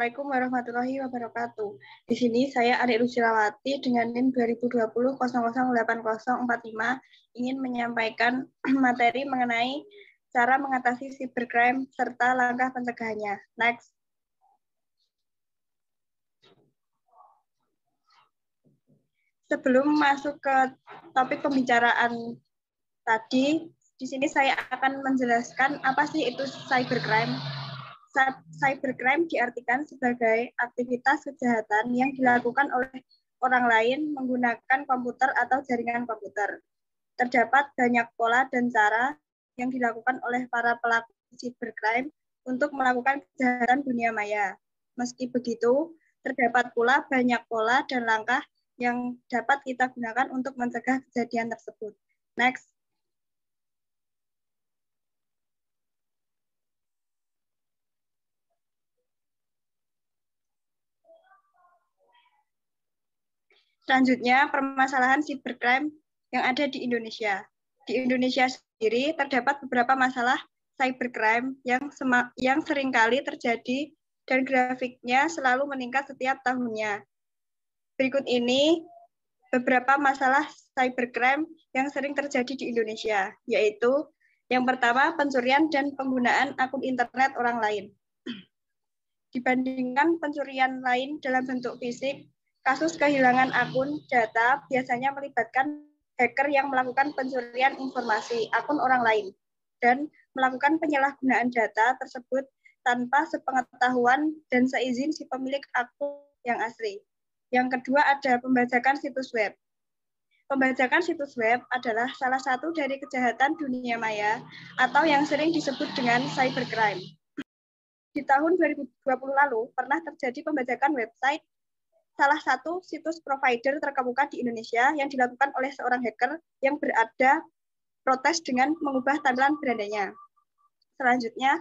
Assalamualaikum warahmatullahi wabarakatuh. Di sini saya Adik Rusilawati dengan NIM 2020 008045 ingin menyampaikan materi mengenai cara mengatasi cybercrime serta langkah pencegahannya. Next. Sebelum masuk ke topik pembicaraan tadi, di sini saya akan menjelaskan apa sih itu cybercrime. Cybercrime diartikan sebagai aktivitas kejahatan yang dilakukan oleh orang lain menggunakan komputer atau jaringan komputer. Terdapat banyak pola dan cara yang dilakukan oleh para pelaku cybercrime untuk melakukan kejahatan dunia maya. Meski begitu, terdapat pula banyak pola dan langkah yang dapat kita gunakan untuk mencegah kejadian tersebut. Next. Selanjutnya, permasalahan cybercrime yang ada di Indonesia. Di Indonesia sendiri terdapat beberapa masalah cybercrime yang seringkali terjadi dan grafiknya selalu meningkat setiap tahunnya. Berikut ini beberapa masalah cybercrime yang sering terjadi di Indonesia, yaitu yang pertama, pencurian dan penggunaan akun internet orang lain. Dibandingkan pencurian lain dalam bentuk fisik, kasus kehilangan akun data biasanya melibatkan hacker yang melakukan pencurian informasi akun orang lain dan melakukan penyalahgunaan data tersebut tanpa sepengetahuan dan seizin si pemilik akun yang asli. Yang kedua ada pembajakan situs web. Pembajakan situs web adalah salah satu dari kejahatan dunia maya atau yang sering disebut dengan cybercrime. Di tahun 2020 lalu pernah terjadi pembajakan website salah satu situs provider terkemuka di Indonesia yang dilakukan oleh seorang hacker yang berada protes dengan mengubah tampilan berandanya. Selanjutnya,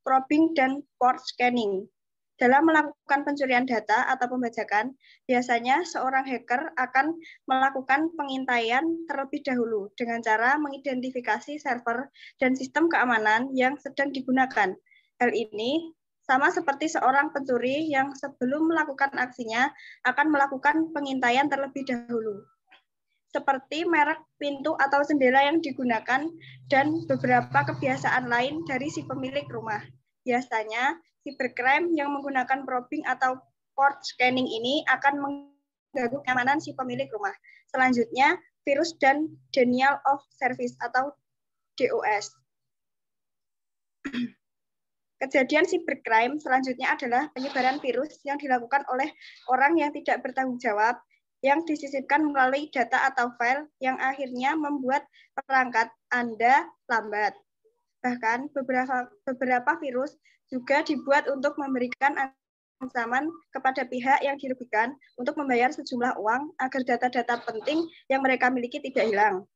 probing dan port scanning. Dalam melakukan pencurian data atau pembajakan, biasanya seorang hacker akan melakukan pengintaian terlebih dahulu dengan cara mengidentifikasi server dan sistem keamanan yang sedang digunakan. Hal ini sama seperti seorang pencuri yang sebelum melakukan aksinya akan melakukan pengintaian terlebih dahulu, seperti merek pintu atau jendela yang digunakan dan beberapa kebiasaan lain dari si pemilik rumah. Biasanya, cybercrime yang menggunakan probing atau port scanning ini akan mengganggu keamanan si pemilik rumah. Selanjutnya, virus dan denial of service atau DOS. Kejadian cybercrime selanjutnya adalah penyebaran virus yang dilakukan oleh orang yang tidak bertanggung jawab yang disisipkan melalui data atau file yang akhirnya membuat perangkat Anda lambat. Bahkan beberapa virus juga dibuat untuk memberikan ancaman kepada pihak yang dirugikan untuk membayar sejumlah uang agar data-data penting yang mereka miliki tidak hilang.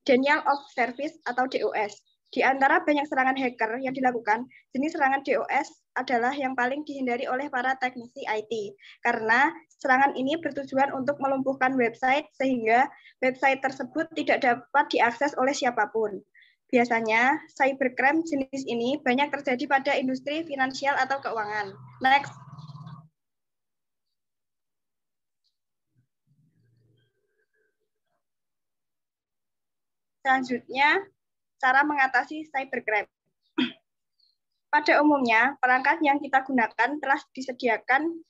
Denial of service atau DOS. Di antara banyak serangan hacker yang dilakukan, jenis serangan DOS adalah yang paling dihindari oleh para teknisi IT, karena serangan ini bertujuan untuk melumpuhkan website sehingga website tersebut tidak dapat diakses oleh siapapun. Biasanya, cybercrime jenis ini banyak terjadi pada industri finansial atau keuangan. Next. Selanjutnya, cara mengatasi cybercrime. Pada umumnya, perangkat yang kita gunakan telah disediakan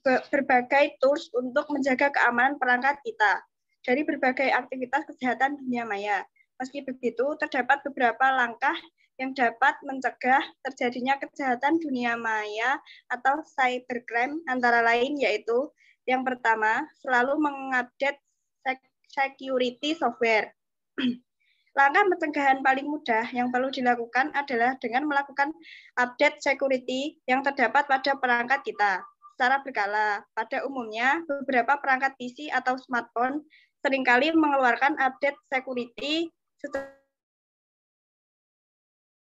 berbagai tools untuk menjaga keamanan perangkat kita dari berbagai aktivitas kejahatan dunia maya. Meski begitu, terdapat beberapa langkah yang dapat mencegah terjadinya kejahatan dunia maya atau cybercrime, antara lain yaitu yang pertama, selalu mengupdate security software. Langkah pencegahan paling mudah yang perlu dilakukan adalah dengan melakukan update security yang terdapat pada perangkat kita secara berkala. Pada umumnya, beberapa perangkat PC atau smartphone seringkali mengeluarkan update security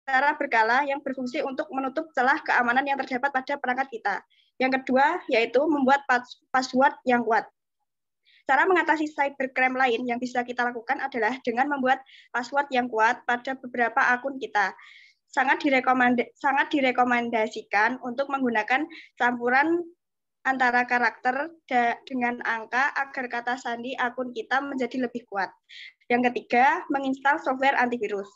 secara berkala yang berfungsi untuk menutup celah keamanan yang terdapat pada perangkat kita. Yang kedua, yaitu membuat password yang kuat. Cara mengatasi cybercrime lain yang bisa kita lakukan adalah dengan membuat password yang kuat pada beberapa akun kita. sangat direkomendasikan untuk menggunakan campuran antara karakter dengan angka agar kata sandi akun kita menjadi lebih kuat. Yang ketiga, menginstal software antivirus.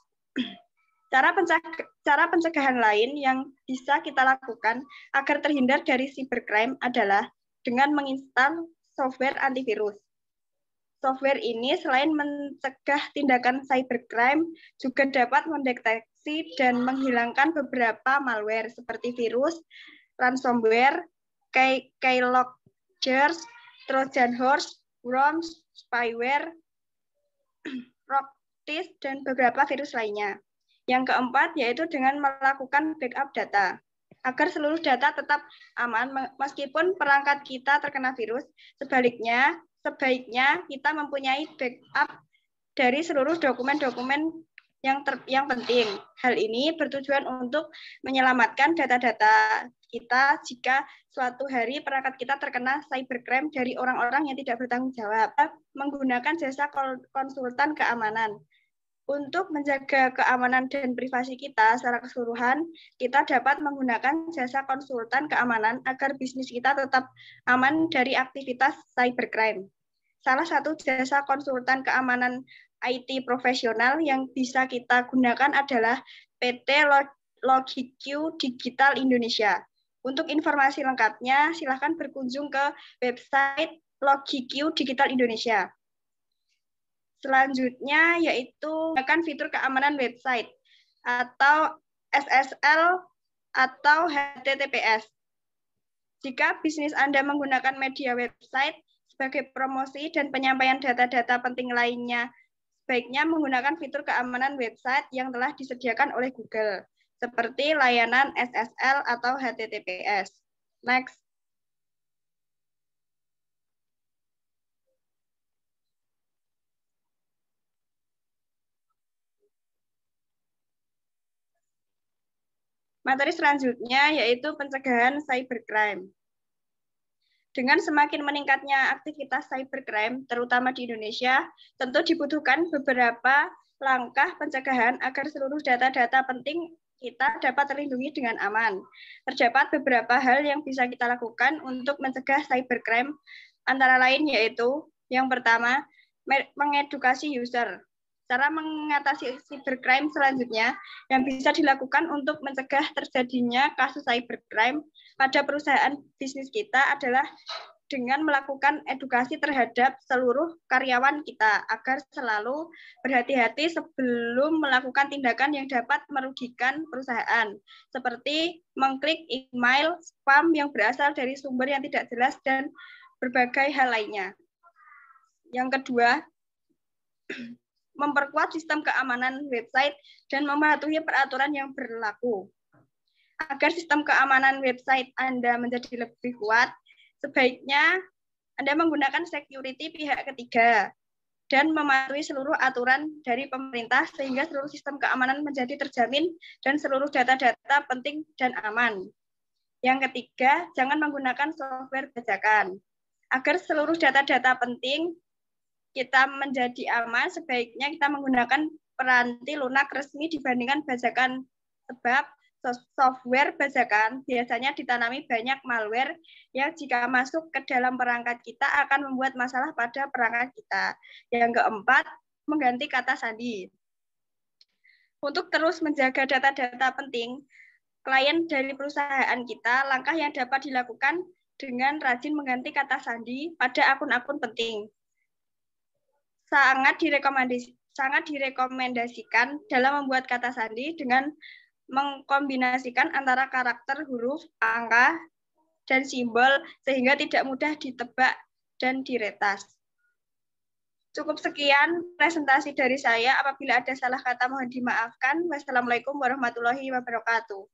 Cara pencegahan lain yang bisa kita lakukan agar terhindar dari cybercrime adalah dengan menginstal software antivirus. Software ini selain mencegah tindakan cybercrime, juga dapat mendeteksi dan menghilangkan beberapa malware seperti virus, ransomware, keyloggers, Trojan horse, worms, spyware, Rocktis, dan beberapa virus lainnya. Yang keempat yaitu dengan melakukan backup data. Agar seluruh data tetap aman meskipun perangkat kita terkena virus, sebaiknya kita mempunyai backup dari seluruh dokumen-dokumen yang penting. Hal ini bertujuan untuk menyelamatkan data-data kita jika suatu hari perangkat kita terkena cybercrime dari orang-orang yang tidak bertanggung jawab. Menggunakan jasa konsultan keamanan. Untuk menjaga keamanan dan privasi kita secara keseluruhan, kita dapat menggunakan jasa konsultan keamanan agar bisnis kita tetap aman dari aktivitas cybercrime. Salah satu jasa konsultan keamanan IT profesional yang bisa kita gunakan adalah PT LogiQ Digital Indonesia. Untuk informasi lengkapnya, silakan berkunjung ke website LogiQ Digital Indonesia. Selanjutnya yaitu menggunakan fitur keamanan website atau SSL atau HTTPS. Jika bisnis Anda menggunakan media website sebagai promosi dan penyampaian data-data penting lainnya, sebaiknya menggunakan fitur keamanan website yang telah disediakan oleh Google, seperti layanan SSL atau HTTPS. Next. Materi selanjutnya yaitu pencegahan cybercrime. Dengan semakin meningkatnya aktivitas cybercrime, terutama di Indonesia, tentu dibutuhkan beberapa langkah pencegahan agar seluruh data-data penting kita dapat terlindungi dengan aman. Terdapat beberapa hal yang bisa kita lakukan untuk mencegah cybercrime, antara lain yaitu, yang pertama, mengedukasi user. Cara mengatasi cybercrime selanjutnya yang bisa dilakukan untuk mencegah terjadinya kasus cybercrime pada perusahaan bisnis kita adalah dengan melakukan edukasi terhadap seluruh karyawan kita agar selalu berhati-hati sebelum melakukan tindakan yang dapat merugikan perusahaan, seperti mengklik email spam yang berasal dari sumber yang tidak jelas dan berbagai hal lainnya. Yang kedua, memperkuat sistem keamanan website dan mematuhi peraturan yang berlaku. Agar sistem keamanan website Anda menjadi lebih kuat, sebaiknya Anda menggunakan security pihak ketiga dan mematuhi seluruh aturan dari pemerintah sehingga seluruh sistem keamanan menjadi terjamin dan seluruh data-data penting dan aman. Yang ketiga, jangan menggunakan software bajakan. Agar seluruh data-data penting kita menjadi aman, sebaiknya kita menggunakan peranti lunak resmi dibandingkan bajakan, sebab software bajakan biasanya ditanami banyak malware yang jika masuk ke dalam perangkat kita akan membuat masalah pada perangkat kita. Yang keempat, mengganti kata sandi. Untuk terus menjaga data-data penting klien dari perusahaan kita, langkah yang dapat dilakukan dengan rajin mengganti kata sandi pada akun-akun penting. Sangat direkomendasikan dalam membuat kata sandi dengan mengkombinasikan antara karakter, huruf, angka, dan simbol sehingga tidak mudah ditebak dan diretas. Cukup sekian presentasi dari saya. Apabila ada salah kata mohon dimaafkan. Wassalamualaikum warahmatullahi wabarakatuh.